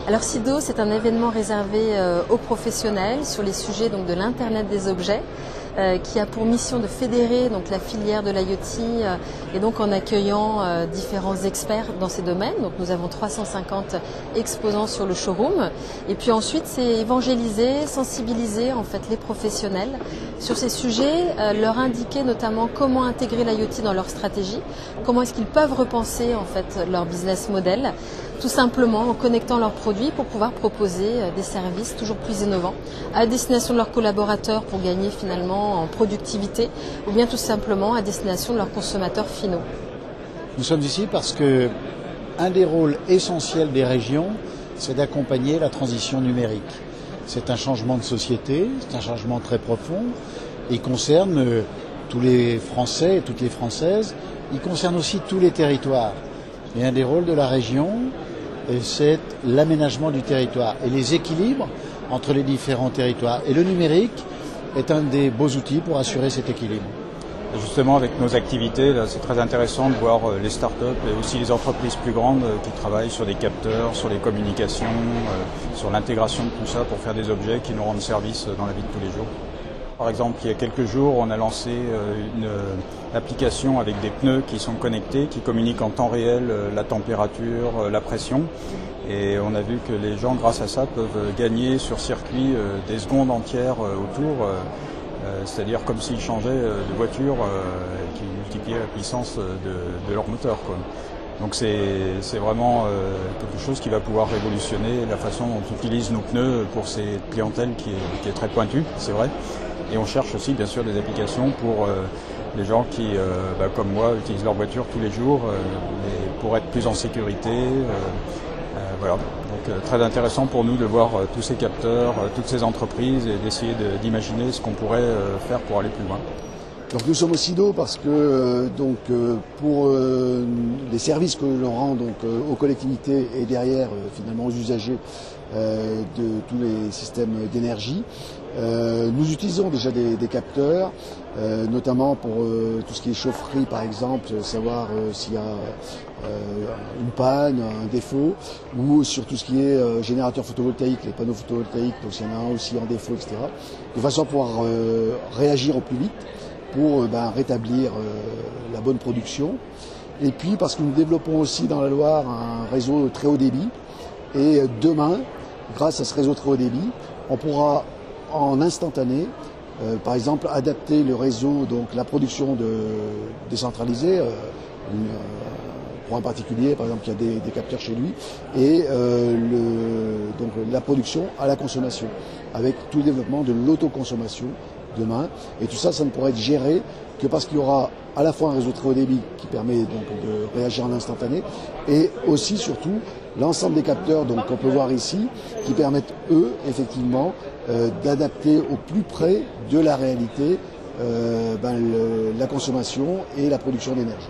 Alors SIDO, c'est un événement réservé aux professionnels sur les sujets donc, de l'Internet des objets qui a pour mission de fédérer donc, la filière de l'IoT et donc en accueillant différents experts dans ces domaines. Donc nous avons 350 exposants sur le showroom et puis ensuite c'est évangéliser, sensibiliser en fait les professionnels sur ces sujets, leur indiquer notamment comment intégrer l'IoT dans leur stratégie, comment est-ce qu'ils peuvent repenser en fait leur business model, tout simplement en connectant leurs produits pour pouvoir proposer des services toujours plus innovants à destination de leurs collaborateurs pour gagner finalement en productivité ou bien tout simplement à destination de leurs consommateurs finaux. Nous sommes ici parce que un des rôles essentiels des régions, c'est d'accompagner la transition numérique. C'est un changement de société, c'est un changement très profond. Il concerne tous les Français et toutes les Françaises. Il concerne aussi tous les territoires. Et un des rôles de la région, c'est l'aménagement du territoire et les équilibres entre les différents territoires. Et le numérique est un des beaux outils pour assurer cet équilibre. Justement, avec nos activités, là, c'est très intéressant de voir les startups et aussi les entreprises plus grandes qui travaillent sur des capteurs, sur les communications, sur l'intégration de tout ça pour faire des objets qui nous rendent service dans la vie de tous les jours. Par exemple, il y a quelques jours, on a lancé une application avec des pneus qui sont connectés, qui communiquent en temps réel la température, la pression. Et on a vu que les gens, grâce à ça, peuvent gagner sur circuit des secondes entières autour. C'est-à-dire comme s'ils changeaient de voiture qui multipliaient la puissance de leur moteur, quoi. Donc c'est vraiment quelque chose qui va pouvoir révolutionner la façon dont on utilise nos pneus pour cette clientèle qui est très pointue, c'est vrai. Et on cherche aussi bien sûr des applications pour les gens qui, comme moi, utilisent leur voiture tous les jours, mais pour être plus en sécurité. Voilà. Donc très intéressant pour nous de voir tous ces capteurs, toutes ces entreprises et d'essayer d'imaginer ce qu'on pourrait faire pour aller plus loin. Donc nous sommes au SIDO parce que pour les services que l'on rend aux collectivités et derrière finalement aux usagers de tous les systèmes d'énergie, nous utilisons déjà des capteurs, notamment pour tout ce qui est chaufferie par exemple, savoir s'il y a une panne, un défaut, ou sur tout ce qui est générateur photovoltaïque, les panneaux photovoltaïques, donc s'il y en a un aussi en défaut, etc. De façon à pouvoir réagir au plus vite pour rétablir la bonne production. Et puis parce que nous développons aussi dans la Loire un réseau très haut débit. Et demain, grâce à ce réseau très haut débit, on pourra en instantané, par exemple, adapter le réseau, donc la production décentralisée, pour un particulier, par exemple, qui a des capteurs chez lui, et donc la production à la consommation, avec tout le développement de l'autoconsommation demain. Et tout ça, ça ne pourra être géré que parce qu'il y aura à la fois un réseau très haut débit qui permet donc de réagir en instantané et aussi surtout l'ensemble des capteurs qu'on peut voir ici qui permettent eux effectivement d'adapter au plus près de la réalité la consommation et la production d'énergie.